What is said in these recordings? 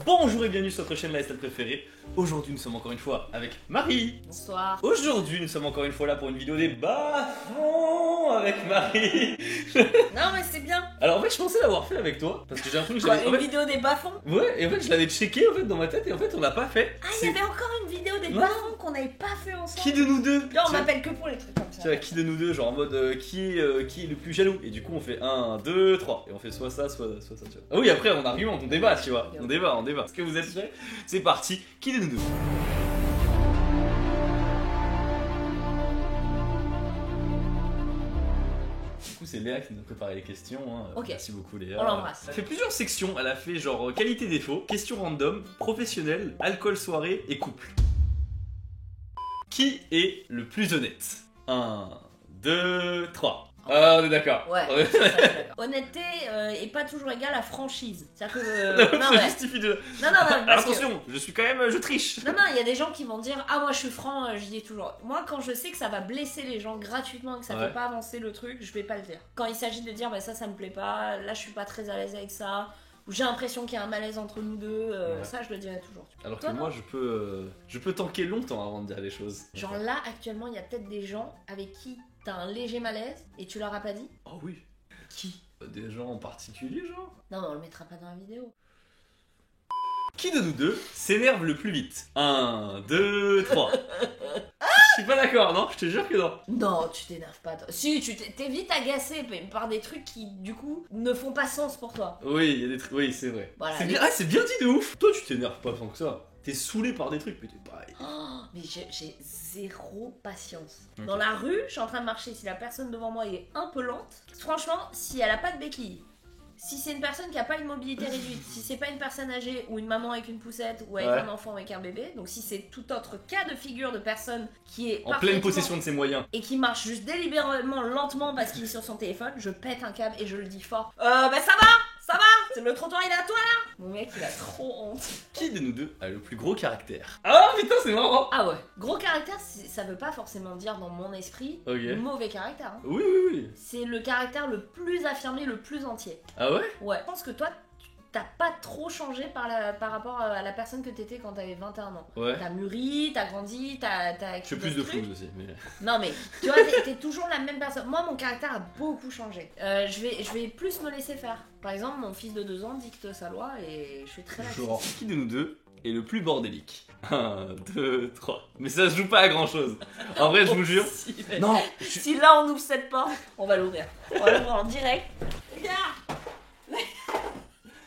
Bonjour et bienvenue sur notre chaîne Lifestyle préférée. Aujourd'hui nous sommes encore une fois avec Marie. Bonsoir. Aujourd'hui nous sommes encore une fois là pour une vidéo des bas-fonds avec Marie. Non mais c'est bien. Alors en fait je pensais l'avoir fait avec toi parce que j'ai l'impression que Quoi, j'avais... une vidéo des bas-fonds? Ouais, et en fait je l'avais checké en fait dans ma tête et en fait on l'a pas fait. Ah, il y avait encore une vidéo des bas-fonds qu'on n'avait pas fait ensemble. Qui de nous deux? Là on m'appelle que pour les trucs comme ça. Tu vois, qui de nous deux, genre en mode qui est le plus jaloux? Et du coup on fait 1, 2, 3 et on fait soit ça, soit ça, tu vois. Ah oui, après on argumente, on débat, tu vois. On débat. Est-ce que vous êtes prêts? C'est parti, qui de nous deux? Du coup c'est Léa qui nous a préparé les questions, hein. Ok. Merci beaucoup Léa. On l'embrasse. Elle a fait plusieurs sections, elle a fait genre qualité défaut, questions random, professionnel, alcool soirée et couple. Qui est le plus honnête? 1, 2, 3. Ah, on est d'accord. Ouais. On est- ça, je suis d'accord. Honnêteté est pas toujours égale à franchise. C'est-à-dire que non, Ça ouais. justifie de... non, Alors parce que... attention, je suis quand même... je triche. Non, il y a des gens qui vont dire ah moi je suis franc, je dis toujours. Moi quand je sais que ça va blesser les gens gratuitement et que ça Ouais. fait pas avancer le truc, je vais pas le dire. Quand il s'agit de dire bah ça me plaît pas, là je suis pas très à l'aise avec ça, ou j'ai l'impression qu'il y a un malaise entre nous deux, Ouais. ça je le dirai toujours. Alors que Toi, moi je peux tanker longtemps avant de dire les choses. Genre là actuellement il y a peut-être des gens avec qui t'as un léger malaise et tu leur as pas dit. Oh oui. Qui? Des gens en particulier genre. Non mais on le mettra pas dans la vidéo. Qui de nous deux s'énerve le plus vite? 1, 2, 3. Je suis pas d'accord, non? Je te jure que non. Non, tu t'énerves pas toi. Si, t'es vite agacé par des trucs qui du coup ne font pas sens pour toi. Oui, il y a des trucs... Oui, c'est vrai. Voilà, c'est les- bien... Ah, c'est bien dit de ouf. Toi tu t'énerves pas tant que ça. T'es saoulé par des trucs, mais t'es pareil. Oh, mais j'ai zéro patience. Ok. Dans la rue, je suis en train de marcher, si la personne devant moi est un peu lente, franchement, si elle a pas de béquille, si c'est une personne qui a pas une mobilité réduite, si c'est pas une personne âgée ou une maman avec une poussette ou avec Ouais. un enfant avec un bébé, donc si c'est tout autre cas de figure de personne qui est En pleine parfaitement- possession de ses moyens. et qui marche juste délibérément lentement parce qu'il est sur son téléphone, je pète un câble et je le dis fort. Bah ça va, c'est le trottoir il est à toi là. Mon mec il a trop honte. Qui de nous deux a le plus gros caractère? Ah putain, c'est marrant. Ah ouais, gros caractère, ça veut pas forcément dire dans mon esprit Ok. mauvais caractère. Hein. Oui, oui, oui. C'est le caractère le plus affirmé, le plus entier. Ah ouais? Ouais. Je pense que toi, t'as pas trop changé par rapport à la personne que t'étais quand t'avais 21 ans. Ouais. T'as mûri, t'as grandi, t'as Je fais plus de flouze aussi, mais... Non mais, tu vois, t'es toujours la même personne. Moi, mon caractère a beaucoup changé. Je vais plus me laisser faire. Par exemple, mon fils de 2 ans dicte sa loi et je suis très laxiste. Genre, qui de nous deux est le plus bordélique? 1, 2, 3. Mais ça se joue pas à grand chose. En vrai, je vous jure. Si, mais- Non, Si là on ouvre cette porte, on va l'ouvrir. On va l'ouvrir en direct. Regarde.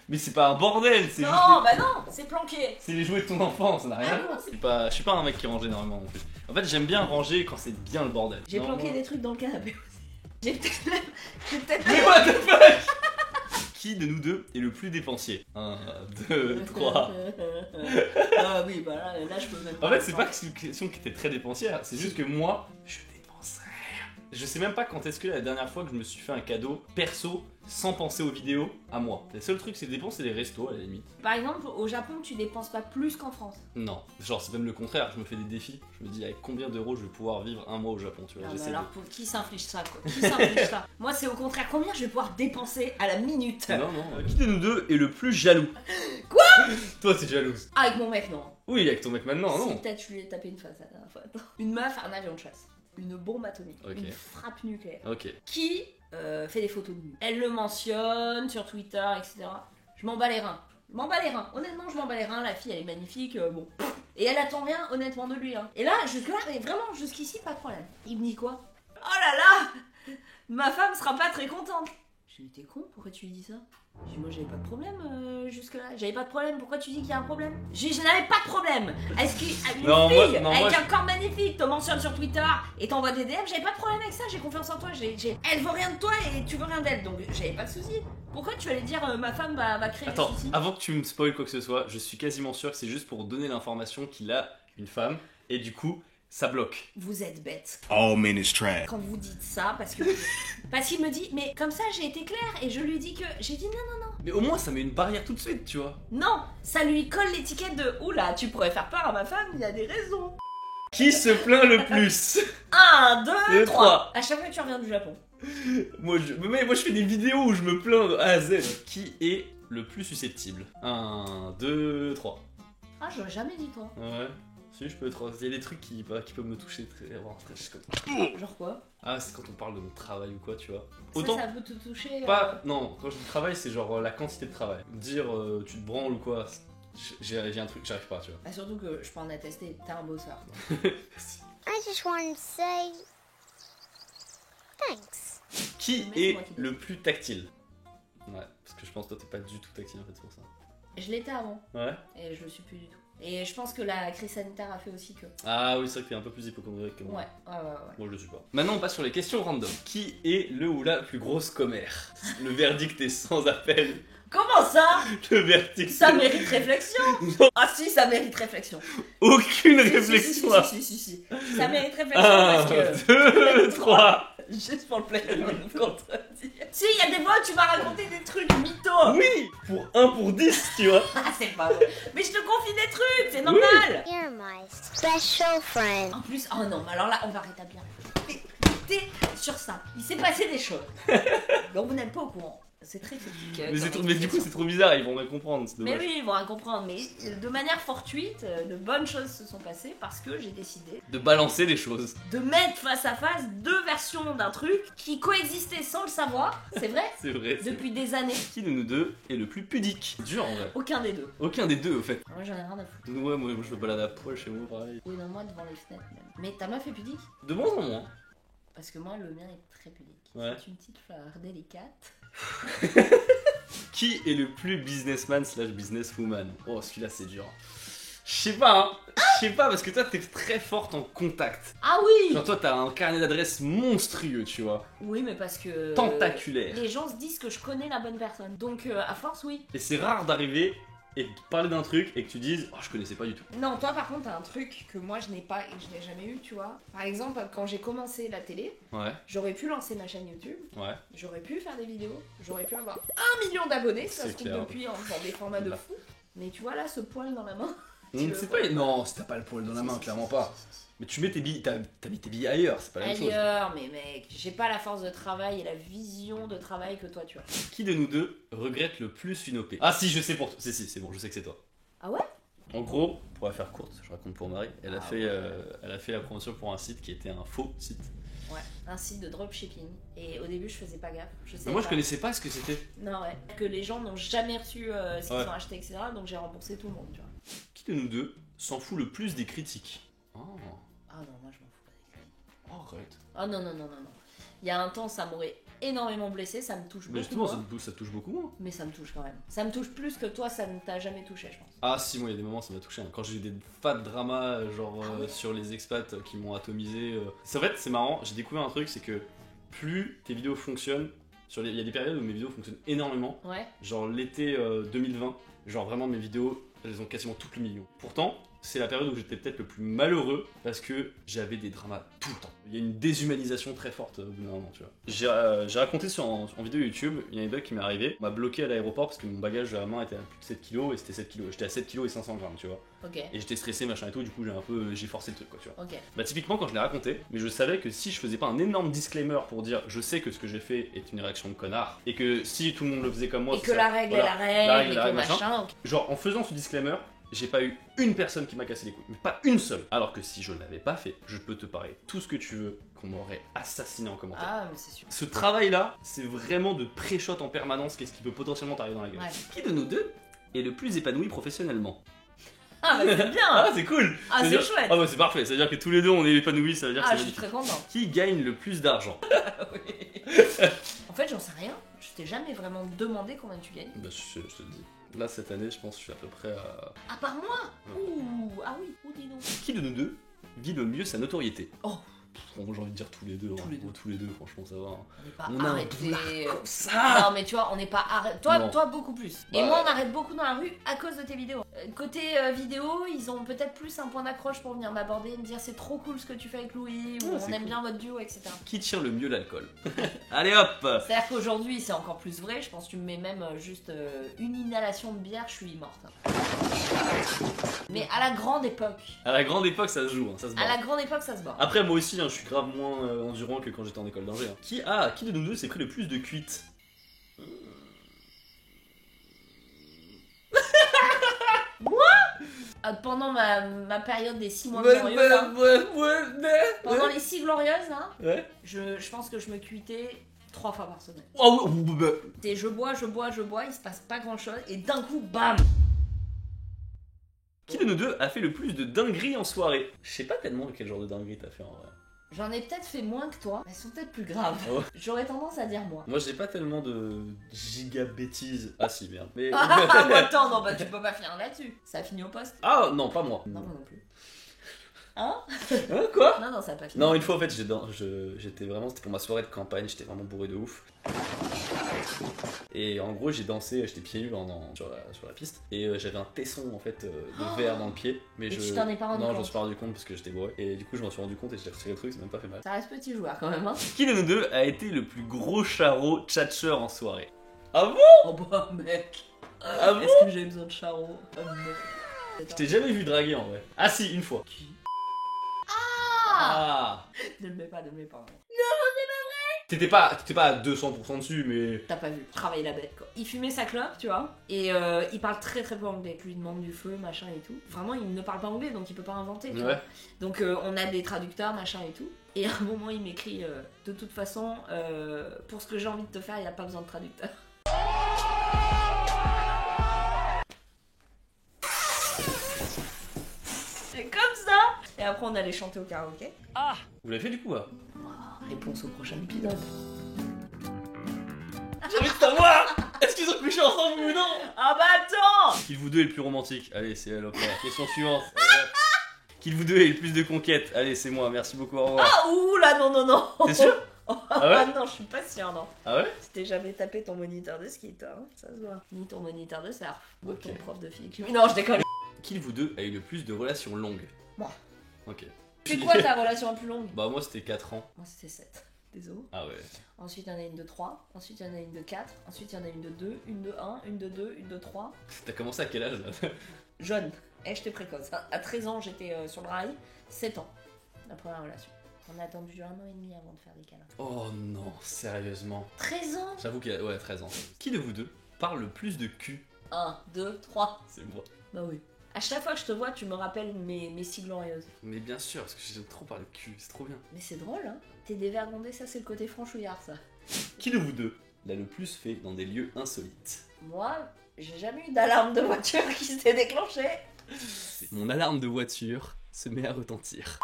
mais c'est pas un bordel, c'est juste. Non, bah non, c'est planqué. C'est les jouets de ton enfant, ça n'a rien à Ah voir. non, Je suis pas un mec qui range énormément non plus. En fait, j'aime bien ranger quand c'est bien le bordel. J'ai Non, planqué non. des trucs dans le canapé aussi. J'ai peut-être Mais what the fuck? Qui de nous deux est le plus dépensier? 1, 2, 3. Ah oui, bah là je peux même pas. En fait, c'est pas une question qui était très dépensière, c'est juste que moi, je dépense rien. Je sais même pas quand est-ce que la dernière fois que je me suis fait un cadeau perso sans penser aux vidéos à moi. Le seul truc, c'est dépenser, c'est les restos à la limite. Par exemple, au Japon, tu dépenses pas plus qu'en France. Non, genre c'est même le contraire, je me fais des défis. Je me dis avec combien d'euros je vais pouvoir vivre un mois au Japon, tu vois. Non, mais J'essaie alors, de... pour qui s'inflige ça, quoi? Qui s'inflige ça? Moi, c'est au contraire, combien je vais pouvoir dépenser à la minute? Non, non. Qui de nous deux est le plus jaloux? Quoi? Toi, t'es jalouse. Ah, avec mon mec, non. Oui, avec ton mec maintenant, Si, non. peut-être je lui ai tapé une face la dernière fois. Une meuf, un avion de chasse. Une bombe atomique. Ok. Une frappe nucléaire. Ok. Qui fait des photos de nu. Elle le mentionne sur Twitter, etc. Je m'en bats les reins. Je m'en bats les reins. Honnêtement, je m'en bats les reins. La fille, elle est magnifique. Bon. Et elle attend rien, honnêtement, de lui. Hein. Et là, jusque-là, mais vraiment, jusqu'ici, pas de problème. Il me dit quoi? Oh là là! Ma femme sera pas très contente. Je lui dis, t'es con, pourquoi tu lui dis ça? Je dis, moi, j'avais pas de problème jusque-là. J'avais pas de problème, pourquoi tu dis qu'il y a un problème? Je n'avais pas de problème. Est-ce qu'une Non, fille moi, avec un corps magnifique te mentionne sur Twitter et t'envoie des DM, j'avais pas de problème avec ça, j'ai confiance en toi. Elle veut rien de toi et tu veux rien d'elle, donc j'avais pas de soucis. Pourquoi tu allais dire ma femme va créer Attends, des soucis? avant que tu me spoil quoi que ce soit, je suis quasiment sûr que c'est juste pour donner l'information qu'il a une femme et du coup, ça bloque. Vous êtes bête All men is trash. quand vous dites ça parce qu'il me dit, mais comme ça j'ai été claire et je lui dis que j'ai dit non. Mais au moins, ça met une barrière tout de suite, tu vois. Non, ça lui colle l'étiquette de oula, tu pourrais faire peur à ma femme, il y a des raisons. Qui se plaint le plus? 1, 2, Deux, 3. trois. À chaque fois que tu reviens du Japon. Moi je fais des vidéos où je me plains de A à Z. Qui est le plus susceptible? 1, 2, 3. Ah, j'aurais jamais dit toi. Ouais. Si, je peux être. Il y a des trucs qui peuvent me toucher très. Genre quoi? Ah, c'est quand on parle de mon travail ou quoi, tu vois. Ça peut te toucher. Pas. Non, quand je dis travail, c'est genre la quantité de travail. Dire tu te branles ou quoi, j'ai un truc, j'arrive pas, tu vois. Bah, surtout que je peux en attester, t'es un bosseur. I just want to say thanks. Qui Mais c'est est moi qui le plus tactile? Ouais, parce que je pense que toi t'es pas du tout tactile en fait, c'est pour ça. Je l'étais avant, Ouais. et je le suis plus du tout. Et je pense que la crise sanitaire a fait aussi que. Ah oui, c'est vrai que t'es un peu plus hypocondriaque que moi. Ouais. Moi je le suis pas. Maintenant on passe sur les questions random. Qui est le ou la plus grosse commère? Le verdict est sans appel. Comment ça? Le verdict. Ça mérite réflexion. Ah si, ça mérite réflexion. Aucune Si, réflexion là. si. Ça mérite réflexion parce 1, que. 2, 3. Juste pour le plaisir de me contredire. Si, il y a des fois où tu m'as raconté des trucs mythos. Oui, pour 1 pour 10, tu vois. Ah, c'est pas vrai. Mais je te confie des trucs, c'est normal. You're my special friend. En plus, oh non, mais alors là, on va rétablir. T'es sur ça. Il s'est passé des choses. Donc vous n'êtes pas au courant. C'est très critique. Mais du coup, c'est trop bizarre, ils vont rien comprendre. C'est Mais dommage. oui, ils vont rien comprendre. Mais de manière fortuite, de bonnes choses se sont passées parce que j'ai décidé De balancer les choses. de mettre face à face deux versions d'un truc qui coexistaient sans le savoir. C'est vrai. C'est vrai. Depuis des années. Qui de nous deux est le plus pudique? Dur en vrai. Aucun des deux. Aucun des deux, au fait. Moi, j'en ai rien à foutre. Ouais, moi je me balade à poil chez moi, pareil. Oui, non, moi devant les fenêtres même. Mais ta meuf est pudique? De moins en moins. Parce que moi, le mien est très pudique. Ouais. C'est une petite fleur délicate. Qui est le plus businessman slash businesswoman? Oh, celui-là, c'est dur. Je sais pas, hein. Je sais pas, parce que toi, t'es très forte en contact. Ah oui. Genre, toi, t'as un carnet d'adresses monstrueux, tu vois. Oui, mais parce que... Tentaculaire. Les gens se disent que je connais la bonne personne. Donc, à force, oui. Et c'est rare d'arriver et de parler d'un truc et que tu dises, oh, je connaissais pas du tout. Non, toi, par contre, t'as un truc que moi, je n'ai pas et que je n'ai jamais eu, tu vois. Par exemple, quand j'ai commencé la télé, Ouais, j'aurais pu lancer ma chaîne YouTube. ouais. J'aurais pu faire des vidéos. J'aurais pu avoir 1 million d'abonnés. Ça C'est se trouve clair. depuis en faisant des formats de fou. Mais tu vois, là, ce poil dans la main... Tu veux C'est pas pas. Non, si t'as pas le poil dans la main, clairement pas. Mais tu mets tes billes, t'as mis tes billes ailleurs, c'est pas la même chose. Ailleurs, mais mec, j'ai pas la force de travail et la vision de travail que toi tu as. Qui de nous deux regrette le plus une OP? Ah si, je sais pour toi. Si, c'est bon, je sais que c'est toi. Ah ouais? En gros, pour la faire courte, je raconte pour Marie, elle a fait la promotion pour un site qui était un faux site. Ouais, un site de dropshipping. Et au début, je faisais pas gaffe. Je sais Mais moi, je pas. connaissais pas ce que c'était. Non, ouais. Que les gens n'ont jamais reçu ce qu'ils Ouais. ont acheté, etc. Donc j'ai remboursé tout le monde, tu vois. Qui de nous deux s'en fout le plus des critiques? Oh, Ah non, moi je m'en fous pas des critiques. arrête. Ah non, non. Il y a un temps, ça m'aurait énormément blessé, ça me touche Mais beaucoup justement, moins. ça touche beaucoup moins. Mais ça me touche quand même. Ça me touche plus que toi, ça ne t'a jamais touché, je pense. Ah si, moi il y a des moments ça m'a touché. Hein. Quand j'ai eu des fat dramas genre Ah ouais. sur les expats qui m'ont atomisé. En fait c'est marrant, j'ai découvert un truc, c'est que plus tes vidéos fonctionnent, il y a des périodes où mes vidéos fonctionnent énormément. Ouais. Genre l'été 2020, genre vraiment mes vidéos elles ont quasiment toutes le million. Pourtant c'est la période où j'étais peut-être le plus malheureux parce que j'avais des dramas tout le temps. Il y a une déshumanisation très forte au bout d'un moment, tu vois. J'ai raconté en vidéo YouTube une anecdote qui m'est arrivée. On m'a bloqué à l'aéroport parce que mon bagage à la main était à plus de 7 kg et c'était 7 kg. J'étais à 7 kg et 500 grammes, tu vois. Ok. Et j'étais stressé, machin et tout, du coup j'ai forcé le truc, quoi, tu vois. Ok. Bah typiquement quand je l'ai raconté, mais je savais que si je faisais pas un énorme disclaimer pour dire je sais que ce que j'ai fait est une réaction de connard et que si tout le monde le faisait comme moi, Et c'est que ça. la règle Voilà. est la règle, La règle, et la que règle, machin. ok. Genre en faisant ce disclaimer, j'ai pas eu une personne qui m'a cassé les couilles, mais pas une seule. Alors que si je l'avais pas fait, je peux te parler tout ce que tu veux, qu'on m'aurait assassiné en commentaire. Ah, mais c'est sûr. Ce travail-là, c'est vraiment de pré-shot en permanence, qu'est-ce qui peut potentiellement t'arriver dans la gueule. Ouais. Qui de nous deux est le plus épanoui professionnellement? Ah, bah c'est bien. Ah, c'est cool! Ah, c'est C'est-à-dire- chouette. Ah, bah c'est parfait, c'est-à-dire que tous les deux on est épanouis, ça veut dire que Ah, c'est je suis magnifique. très contente. Qui gagne le plus d'argent? En fait, j'en sais rien. Je t'ai jamais vraiment demandé combien tu gagnes. Bah, je te le dis. Là, cette année, je pense que je suis à peu près à. À part moi. Ouais. Ouh, ah oui, oh dis donc. Qui de nous deux vit le mieux sa notoriété? Oh. Bon, j'ai envie de dire tous les deux. Tous hein. les deux. Bon, tous les deux, franchement, ça va. hein. On n'est pas On a un arrêté. boulard comme ça! Non, mais tu vois, on n'est pas arrêté. Toi, Non. toi, beaucoup plus. Et Bah, moi, on arrête beaucoup dans la rue à cause de tes vidéos. Côté vidéo, ils ont peut-être plus un point d'accroche pour venir m'aborder et me dire c'est trop cool ce que tu fais avec Louis, ou Ouais, on c'est aime cool. bien votre duo, etc. Qui tire le mieux l'alcool? Allez hop! C'est-à-dire qu'aujourd'hui, c'est encore plus vrai. Je pense que tu me mets même juste une inhalation de bière, je suis morte. Mais à la grande époque, À la grande époque, ça se joue, hein, ça se bat. à la grande époque, ça se bat. Après, moi aussi, hein, je suis grave moins endurant que quand j'étais en école d'ingé. Hein. Qui de nous deux s'est pris le plus de cuites? pendant ma période des 6 mois glorieux, là, pendant les 6 glorieuses, là, Ouais. je pense que je me cuitais 3 fois par semaine. Oh, Et je bois, il se passe pas grand chose, et d'un coup, bam! Qui de nous deux a fait le plus de dingueries en soirée? Je sais pas tellement quel genre de dinguerie t'as fait en vrai. J'en ai peut-être fait moins que toi, mais elles sont peut-être plus graves. Ah ouais. J'aurais tendance à dire moi. Moi j'ai pas tellement de giga bêtises. Ah si, merde. Mais... Ah, mais attends, non, bah tu peux pas finir là-dessus. Ça a fini au poste. Ah non, pas moi. Non, moi non plus. Hein? Hein, quoi? Non, ça a pas fini. Non, une fois en fait, j'étais vraiment, c'était pour ma soirée de campagne, j'étais vraiment bourré de ouf. Et en gros, j'ai dansé, j'étais pieds nus sur la piste. Et j'avais un tesson en fait de verre dans le pied. Mais tu t'en es pas rendu Non, compte? j'en suis pas rendu compte parce que j'étais bourré. Et du coup, je m'en suis rendu compte et j'ai retiré le truc, c'est même pas fait mal. Ça reste petit joueur quand même, hein. Qui de nous deux a été le plus gros charreau tchatcheur en soirée? Ah bon? Oh bah, mec. Ah bon? Est-ce que j'ai besoin de charreau? Je t'ai jamais vu draguer en vrai. Ah si, une fois. Qui? Ah! Ne le mets pas, ne le mets pas. T'étais pas à 200% dessus, mais... T'as pas vu, travailler la bête quoi. Il fumait sa clope, tu vois, et il parle très très peu anglais. Lui demande du feu, machin et tout. Vraiment, il ne parle pas anglais donc il peut pas inventer, tu vois. Donc on a des traducteurs, machin et tout. Et à un moment, il m'écrit de toute façon, pour ce que j'ai envie de te faire, il n'y a pas besoin de traducteur. C'est comme ça. Et après, on allait chanter au karaoké. Ah! Vous l'avez fait du coup là? Réponse au prochain épisode. J'ai envie de savoir! Est-ce qu'ils ont couché ensemble ou non? Ah bah attends! Qui de vous deux est le plus romantique? Allez, c'est elle, hop là. Question suivante. Allez, hop. Qui de vous deux a eu le plus de conquêtes? Allez, c'est moi, merci beaucoup, au revoir. Ah ouh là, non. T'es sûr? Oh, Ah ouais? non, je suis pas sûre, non. Ah ouais? Si t'es jamais tapé ton moniteur de ski, toi, hein, ça se voit. Ni ton moniteur de surf, ni Ok. ton prof de physique. Non, je déconne. Qui de vous deux a eu le plus de relations longues? Moi. Ok. C'est quoi ta relation la plus longue? Bah moi c'était 4 ans. Moi, c'était 7. Désolé. Ah ouais. Ensuite, il y en a une de 3. Ensuite, il y en a une de 4. Ensuite, il y en a une de 2. Une de 1. Une de 2. Une de 3. T'as commencé à quel âge là? Jeune. Et j'étais précoce. À 13 ans, j'étais sur le rail. 7 ans. La première relation. On a attendu 1 an et demi avant de faire des câlins. Oh non, sérieusement. 13 ans? J'avoue qu'il y a... Ouais, 13 ans. Qui de vous deux parle le plus de cul? 1, 2, 3. C'est moi. Bah oui. À chaque fois que je te vois, tu me rappelles mes 6 glorieuses. Mais bien sûr, parce que j'aime trop parler de cul, c'est trop bien. Mais c'est drôle, hein. T'es dévergondé, ça c'est le côté franchouillard, ça. Qui de vous deux l'a le plus fait dans des lieux insolites? Moi, j'ai jamais eu d'alarme de voiture qui s'est déclenchée. Mon alarme de voiture se met à retentir.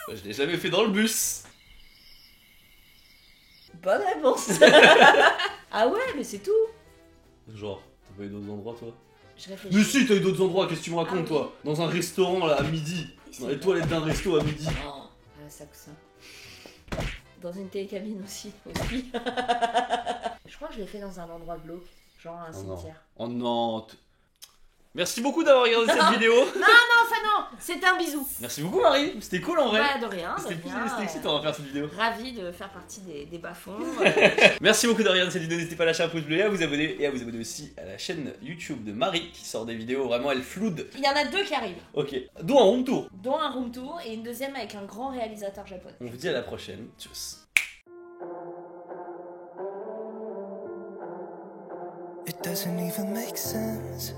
Je l'ai jamais fait dans le bus. Bonne réponse. Ah ouais, mais c'est tout. Genre, t'as pas eu d'autres endroits toi? Je réfléchis. Mais si, t'as eu d'autres endroits, qu'est-ce que tu me racontes Ah oui. toi? Dans un restaurant là à midi. Dans les toilettes d'un resto à midi. Oh, ah, ça que ça. Dans une télécabine aussi. Je crois que je l'ai fait dans un endroit glauque, genre un Oh non. cimetière. Oh non. Merci beaucoup d'avoir regardé cette vidéo. Non, c'est un bisou. Merci beaucoup Marie, c'était cool en vrai. Ouais, de rien. C'était excitant de faire cette vidéo. Ravi de faire partie des bas-fonds. Merci beaucoup de regarder cette vidéo, n'hésitez pas à lâcher un pouce bleu et à vous abonner. Et à vous abonner aussi à la chaîne YouTube de Marie qui sort des vidéos, vraiment elle floude. Il y en a 2 qui arrivent, Ok, dont un room tour. dont un room tour et une deuxième avec un grand réalisateur japonais. On vous dit à la prochaine. Tchuss. It doesn't even make sense.